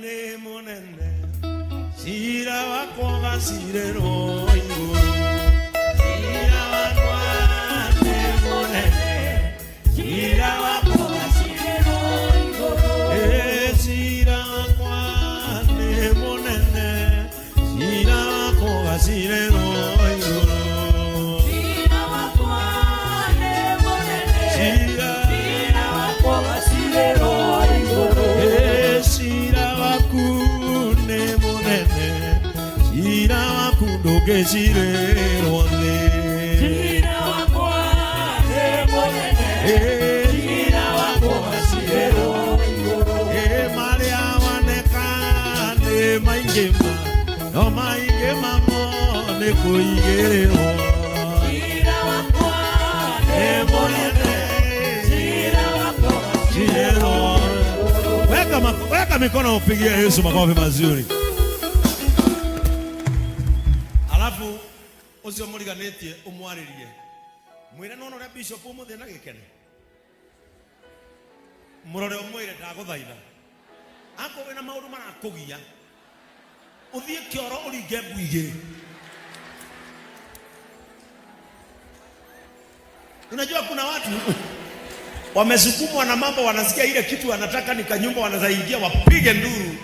ni munene, cira wakwa gacirĩrwo igũrũ. Cira wakwa ni munene, cira wakwa gacirĩrwo igũrũ. Cira wakwa ni munene, cira wakwa gacirĩrwo igũrũ. Cira wakwa ni munene, cira wakwa gacirĩrwo igũrũ. Cira waku ni munene, cira waku ndũngĩcirĩrwo thĩ. Cira wakwa ni munene, cira wakwa gacirĩrwo igũrũ. Marĩa waneka nĩ maingĩ ma, no maingĩ mamo nĩ kũigĩrĩrwo. Cira wakwa ni munene, cira wakwa gacirĩrwo. Weka mikono upigie Yesu makofi mazuri. Alafu ucio muriganitie umwaririe. Mwire nono ria bishop umuthe na gikene. Murore umwire ndaguthaitha. Ako wina maundu marakugia. Uthie kioro uringe ngui. Unajua kuna watu wamesukumwa na mambo, wanasikia ile kitu wanataka ni kanyumba, wanazaingia wapige nduru.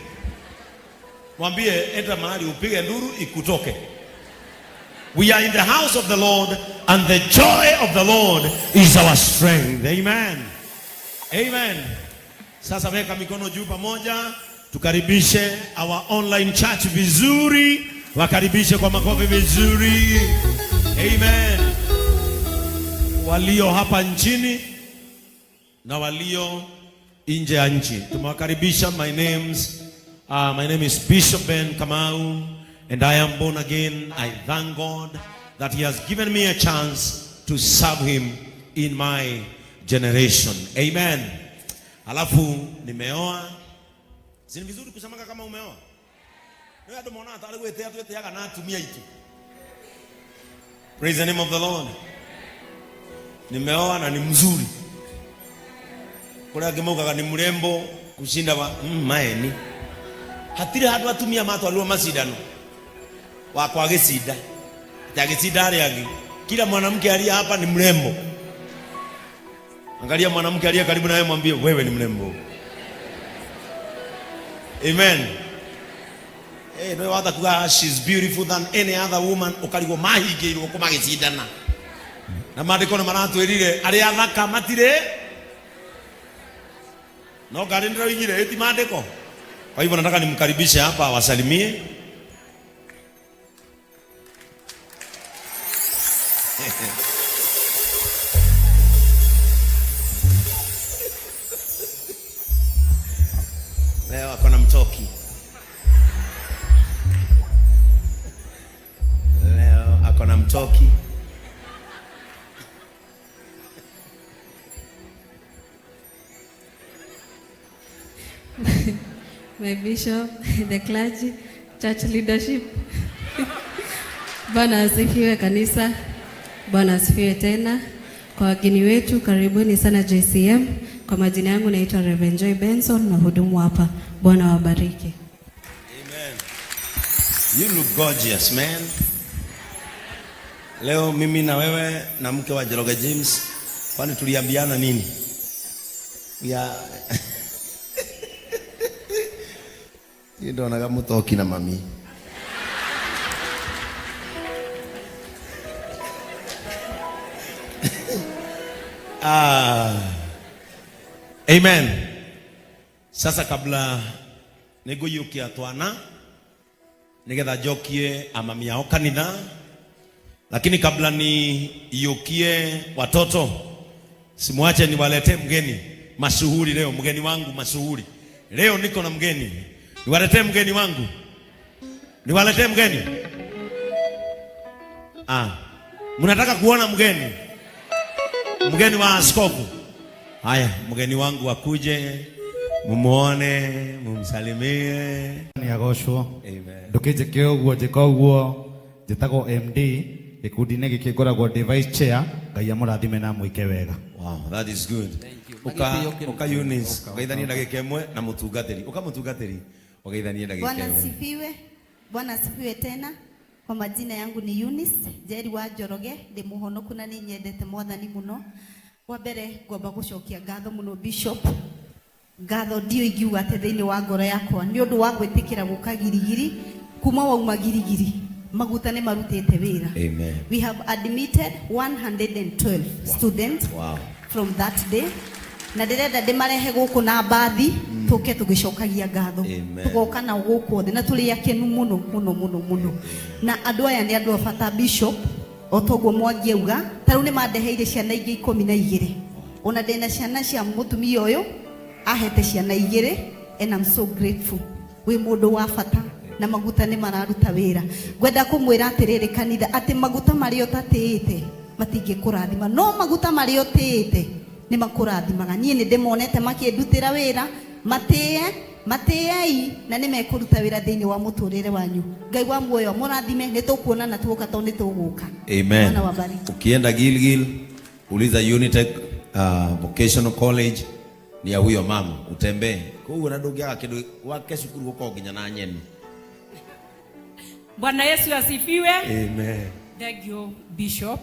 Mwambie enda mahali upige nduru ikutoke. We are in the house of the Lord and the joy of the Lord is our strength. Amen. Amen. Sasa weka mikono juu pamoja, tukaribishe our online church vizuri. Wakaribishe kwa makofi vizuri. Amen. Walio hapa nchini na walio nje ya nchi tumewakaribisha. My name is Bishop Ben Kamau and I am born again. I thank God that he has given me a chance to serve him in my generation. Amen. Alafu nimeoa. Si vizuri kusemanga kama umeoa? Wewe ndio unaona hata wewe tayari na tumia itu. Praise the name of the Lord. Nimeoa na ni mzuri. Kuna gemoga ni mrembo kushinda wa maeni. Hatire hatu atumia matu alio masidano. Wakwa gesida. Tagesida aliagi. Kila mwanamke aliye hapa ni mrembo. Angalia mwanamke aliye karibu na wewe, mwambie wewe ni mrembo. Amen. No other kuga she's beautiful than any other woman. Ukaligo mahige ilo kumagesidana. Na maandiko na maratwirire ari athaka matire no gari ndio ingire eti maandiko. Kwa hivyo nataka nimkaribishe hapa awasalimie. Leo akona mtoki. Leo akona mtoki. My bishop, the clergy, church leadership. Bwana asifiwe kanisa. Bwana asifiwe tena. Kwa wageni wetu karibuni sana JCM. Kwa majina yangu naitwa Reverend Joy Benson na hudumu hapa. Bwana wabariki. Amen. You look gorgeous, man. Leo mimi na wewe na mke wa Jeroge James, kwani tuliambiana nini? Ya Ndio naga mutoki na mami. Amen. Sasa kabla niguyukia twana nigetha jokie amami yao kanitha, lakini kabla ni yukie watoto, simwache niwalete mgeni mashuhuri leo. Mgeni wangu mashuhuri leo, niko na mgeni. Niwaletee mgeni wangu. Niwaletee mgeni. Mnataka kuona mgeni? Mgeni wa askofu. Haya, mgeni wangu akuje, mumuone, mumsalimie. Ni agoshwo. Amen. Ndukinje kioguo njikoguo njitagwo MD gikundi-inĩ gĩkĩ ngoragwo ndĩ vice chair. Ngai amũrathime na mwĩke wega. Wow, that is good. Uka Eunice, ukaithania ndagĩka ĩmwe na mũtungatĩri. Uka mũtungatĩri. Ogeithanie ndagika. Bwana asifiwe tena. Kwa majina yangu ni Eunice Njeri wa Njoroge, ndi muhonoku na ni nyendete Mwathani muno. Wa mbere ngomba gucokia ngatho muno Bishop. Ngatho ndio ingiuga ate thiini wa ngoro yakwa ni undu wa gwitikira guka girigiri kuma wauma girigiri maguta ne marutete wira. Amen. We have admitted 112 students from that day. Na ndirenda ndimarehe guku na bathi tuke tugicokagia ngatho tugoka na guku othe na tuli yakenu muno na andu aya ni andu abata Bishop otoguo mwangiuga taru ni mandeheire ciana ingi 12 ona ndina ciana cia mutumia uyu ahete ciana 2 and I'm so grateful. We mundu wa bata na maguta ni mararuta wira. Ngwenda kumwira atiriri kanitha ati maguta mari otatiite matingi kurathima no maguta mari otiite ni makurathimaga. Nie ni ndimonete makindutira wira matei na ni mekuruta wira thiini wa muturire wanyu. Ngai wa muoyo murathime ni tukuona na tuoka to ni tuguka. Amen. Ukienda Gilgil uliza Unitech Vocational College ni ya huyo mama utembee. Kwa hiyo ndungiaga kindu wake cukuru guko nginya na nyeni. Bwana Yesu asifiwe. Amen. Thank you Bishop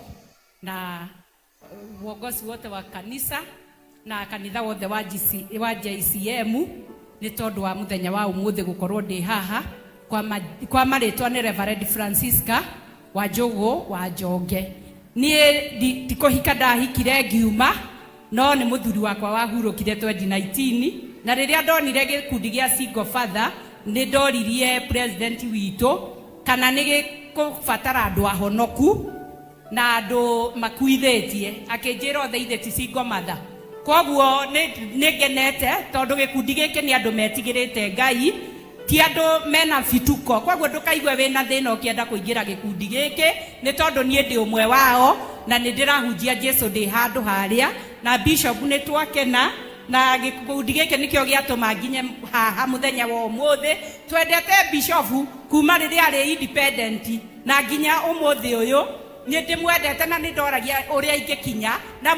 na uongozi wote wa kanisa na kanitha wothe wa JCM ni tondu wa muthenya wa umuthi gukorwo ndi haha kwa maritwa ni Reverend Francisca wa Njogu wa Njonge. Nie tikuhika ndahikire ngiuma no ni muthuri wakwa wahurukire 2019 na riria ndonire gikundi gia Single Father ni ndoririe president witu kana ni gikubatara andu ahonoku na andu makuithetie akinjira othe ti Single Mother. Koguo ni genete tondu gikundi giki ni andu metigirite Ngai ti andu mena fituko. Koguo ndukaigwe wina thina ukienda kuingira gikundi giki ni tondu nie ndi umwe wao na ni ndirahunjia Jesu ndi handu haria na Bishop ni twakena na gikundi giki nikio giatuma nginye haha muthenya wa umuthi twendete Bishop kuma riria ari independent na nginya umuthi uyu ni ndimwendete na ni ndoragia uria ingikinya na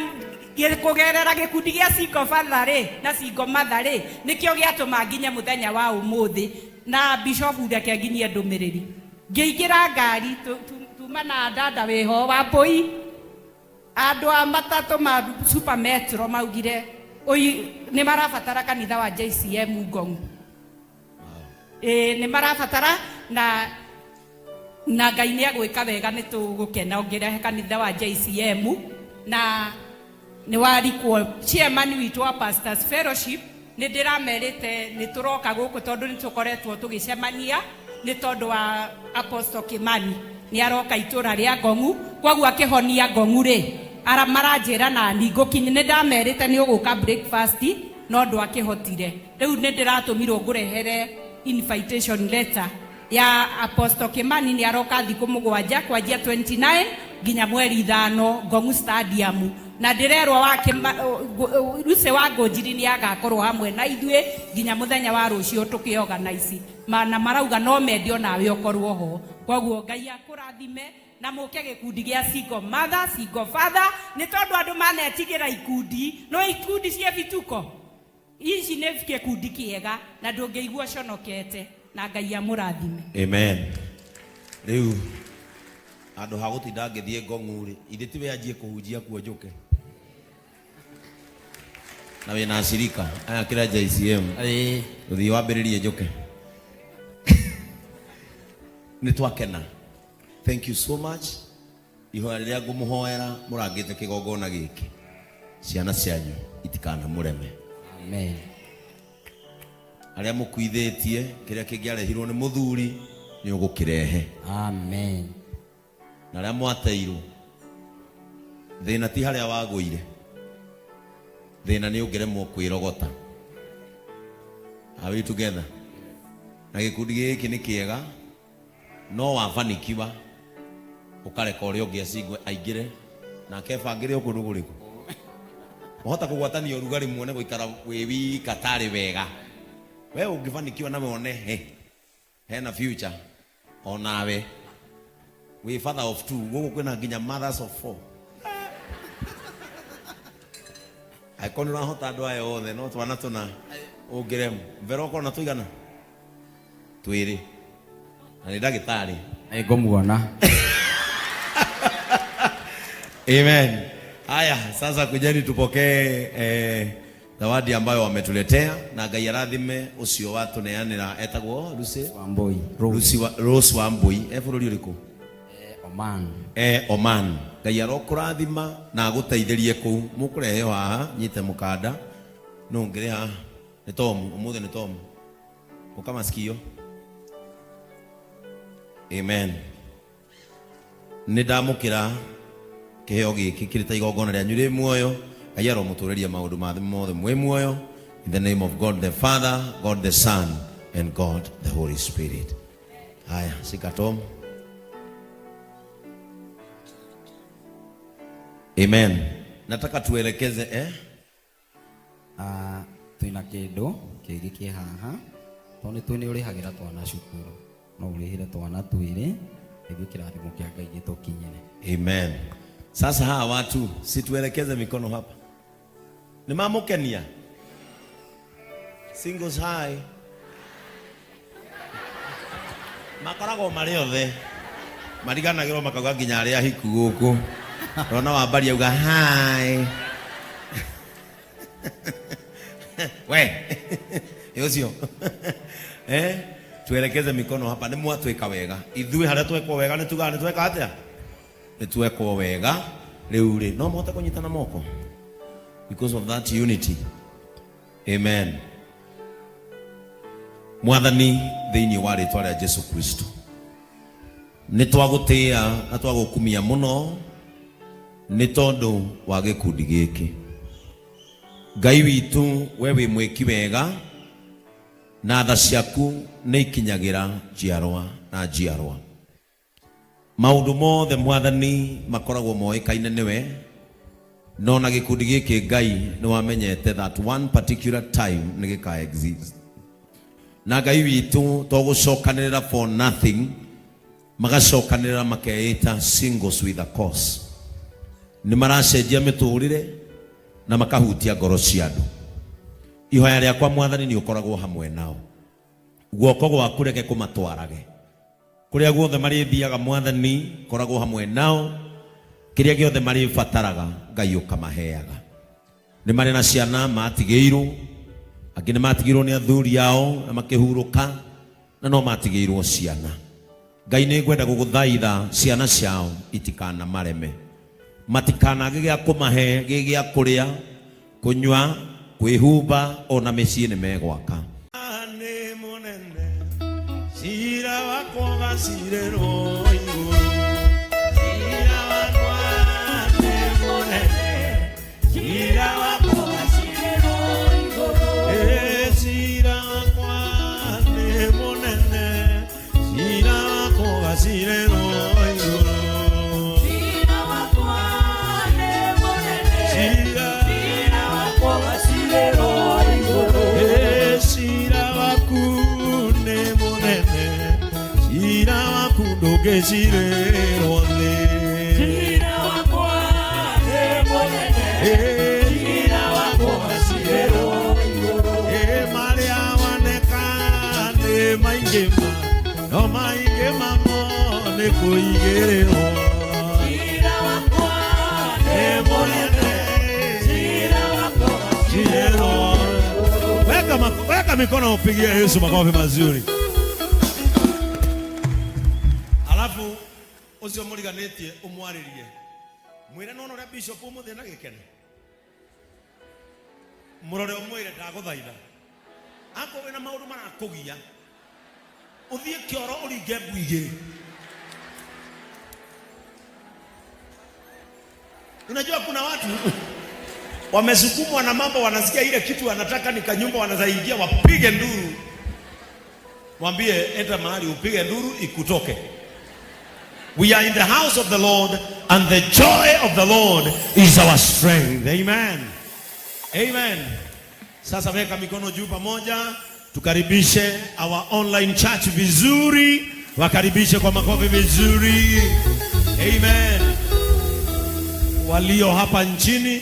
kugerera gikundi gia Single Father ri na Single Mother ri nikio giatuma nginye muthenya wa umuthi na Bishop ndake nginyie ndumiriri ngiingira ngari tuma na dada weho wa Poi andu a matatu ma Super Metro maugire oyi ni marabatara kanitha wa JCM Ngong. Ni marabatara na Ngai ni agwika wega ni tugukena ongerehe kanitha wa JCM na ni warikwo chairman witu wa Pastors Fellowship ni ndiramerite ni turoka guku tondu ni tukoretwo tugicemania ni tondu wa Apostle Kimani ni aroka itura ria Ngongu kwagu akihonia Ngongu ri ara maranjira na ningukinye ni ndamerite ni uguka breakfast no ndu akihotire riu ni ndiratumirwo ngurehere invitation letter ya Apostle Kimani ni aroka thiku mugwanja kwanjia 29 nginya mweri 5 Ngongu Stadium na ndirerwa wake Ruse wa Ngonjiri ni agakorwo hamwe na ithue nginya muthenya wa rucio tukiorganize na marauga no mendio nawe okorwo ho. Koguo Ngai akurathime na muke gikundi gia Single Mother Single Father ni tondu andu manetigira ikundi no ikundi cia vituko ici ne gikundi kiega na ndungeigua conokete na Ngai amurathime. Amen. Riu andu hagutinda ngithie Ngongu ri ithe tiwe anjie kuhunjia kuo njuke na we na shirika aya kira JCM uthi wambiririe njuke ni twakena. Thank you so much. Ihoya riria ngumuhoera murangite kigongona giki ciana cianyu itikana mureme. Amen. Aria mukuithetie kiria kingiarehirwo ni muthuri ni ugukirehe. Amen. Na aria mwateirwo thina ti haria waguire thina ni ungeremwo kwirogota. Are we together? Na gikundi giki ni kiega no wafanikiwa ukareka uria ungiacingwe aingire na akebangire ukundu guriku uhota kugwatania urugari muone guikara wi wika tari wega we ungifanikiwa na muone hena future onawe we father of 2 gugu kwina nginya mothers of 4 aikoni na hota andu aya othe no twana tuna ungirem veroko na tuigana twiri na ni dagitari ngomuona. Amen. Haya, sasa kujeni tupokee zawadi ambayo wametuletea na Ngai arathime ucio watu neanira etagwo Lucy Wambui. Rose Wambui bururi uriku? Oman. Oman. Ngai arokurathima na aguteithĩrie kuu mukurehe haha nyite mukanda no ngire haha ni Tom umuthe ni Tom ukama sikio. Amen. Nindamukira kiheo giki kirita igongona rĩa nyure muoyo Ngai aromutureria maundu mathe mothe mwe muoyo in the name of God the Father, God the Son and God the Holy Spirit. Haya, shika Tom. Amen. Nataka tuelekeze twina kindu kingi ki haha toni twini urihagira twana cukuru no urihire twana twiri niguo kirathimo kia Ngai gitukinyire. Amen. Sasa hawa watu situelekeze mikono hapa. Ni mamukenia. Singles high. Makarago mari othe. Mariganagirwo makauga nginya aria hiku guku. Rona wambari auga hi. We. Yosio. Tuelekeze mikono hapa. Ni mwatweka wega. Ithui haria twekwo wega ni tuga ni tweka atia? Ni twekwo wega. Riu ri no mohota kunyitana moko. Because of that unity. Amen. Mwathani thiini wa ritwa ria Jesu Kristo. Ni twagutia na twagukumia muno ni tondu wa gikundi giki. Ngai witu we wi mwiki wega na tha ciaku ni ikinyagira njiarwa na njiarwa. Maundu mothe Mwathani makoragwo moikaine niwe no na gikundi giki Ngai ni wamenyete that one particular time ni gika exist. Na Ngai witu togucokanirira for nothing magacokanirira makeita singles with a cause. Ni maracenjia miturire na makahutia ngoro cia andu. Ihoya riakwa Mwathani ni ukoragwo hamwe nao. Guoko gwaku reke kumatwarage kuria guothe marithiaga Mwathani koragwo hamwe nao. Kiria giothe maribataraga Ngai ukamaheaga. Ni mari na ciana matigeirwo, angi ni matigirwo ni athuri yao na makihuruka na no matigeirwo ciana. Ngai ni ngwenda guguthaitha ciana ciao itikana mareme, matikana gya kumahe gya kuria kunywa kwihumba ona micii ni megwaka. Ni munene cira wakwa gacirĩrwo igũrũ. Cira wakwa nĩ mũnene, cira wakwa gacirĩrwo igũrũ. Cira wakwa nĩ mũnene, cira wakwa gacirĩrwo igũrũ. Cira wakwa nĩ mũnene, cira wakwa gacirĩrwo igũrũ. Cira waku nĩ mũnene, cira waku ndũngĩcirĩrwo thĩ. Cira wakwa nĩ mũnene, cira wakwa gacirĩrwo igũrũ. Marĩa waneka nĩ maingĩ ma, no maingĩ mamo nĩ kũigĩrĩrwo. Cira wakwa nĩ mũnene, cira wakwa gacirĩrwo. Weka mikono upigie Yesu makofi mazuri. Alafu ucio muriganitie umwaririe. Mwire nono ria bishop umuthe na gikene. Murore umwire ndaguthaitha. Ako wina maundu marakugia. Uthie kioro uringe mbwige. Unajua kuna watu wamesukumwa na mambo, wanasikia ile kitu wanataka ni kanyumba, wanazaingia wapige nduru. Mwambie enda mahali upige nduru ikutoke. We are in the house of the Lord and the joy of the Lord is our strength. Amen. Amen. Sasa weka mikono juu pamoja, tukaribishe our online church vizuri, wakaribishe kwa makofi vizuri. Amen. Walio hapa nchini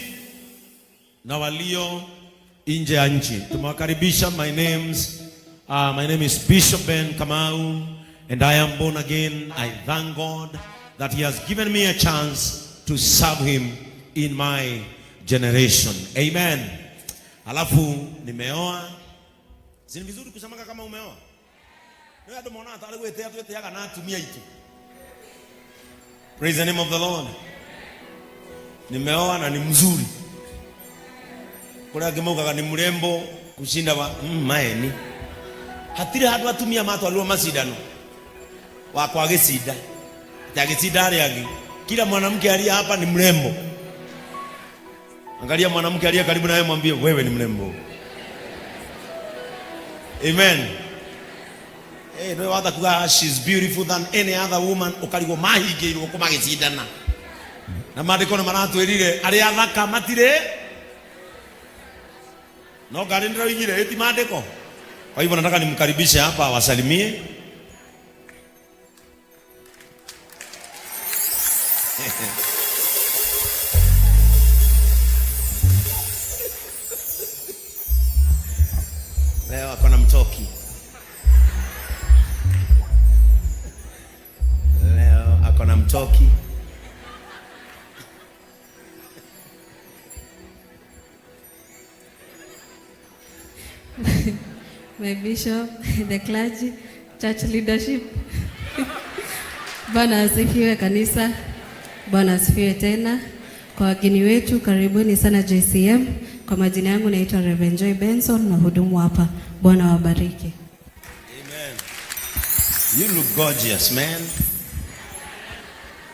na walio nje ya nchi tumewakaribisha. My names My name is Bishop Ben Kamau, and I am born again. I thank God that He has given me a chance to serve Him in my generation. Amen. Alafu nimeoa. Si vizuri kusemanga kama umeoa? Wewe ndio umeona hata wewe teaga na atumia itu. Praise the name of the Lord. Nimeoa na ni mzuri. Kuna gemauka ni mrembo kushinda wa maeni. Hatire hatu atumia mato alio masidano. Wa kwa gesida. Ya gesida ali kila mwanamke aliye hapa ni mrembo. Angalia mwanamke aliye karibu na wewe, mwambie wewe ni mrembo. Amen. No other kuga she's beautiful than any other woman. Ukaligo mahige ilo kumagesidana. Na maandiko maratwirire ari athaka matire no gari ndiro igire eti maandiko. Kwa hivyo nataka nimkaribishe hapa wasalimie. Leo akona mtoki. Leo akona mtoki. My bishop, the clergy, church leadership. Bwana asifiwe kanisa. Bwana asifiwe tena. Kwa wageni wetu karibuni sana JCM. Kwa majina yangu naitwa Reverend Joy Benson na hudumu hapa. Bwana wabariki. Amen. You look gorgeous, man.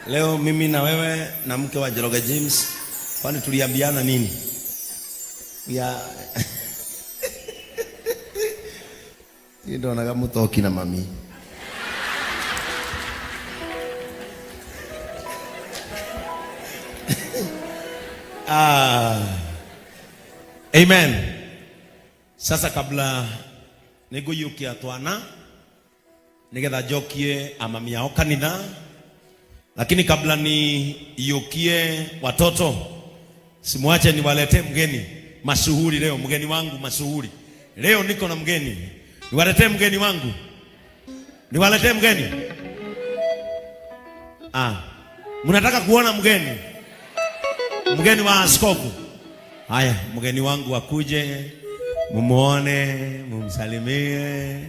Leo mimi na wewe na mke wa Jeroga James, kwani tuliambiana nini? Ya ndio na kama toki na mami. Amen. Sasa kabla niguyukia twana nigetha jokie amamia okanitha, lakini kabla ni yukie watoto, simwache niwalete mgeni mashuhuri leo. Mgeni wangu mashuhuri leo, niko na mgeni. Niwalete mgeni wangu, niwalete mgeni. Mnataka kuona mgeni? Mgeni wa askofu. Haya, mgeni wangu akuje, mumuone, mumsalimie.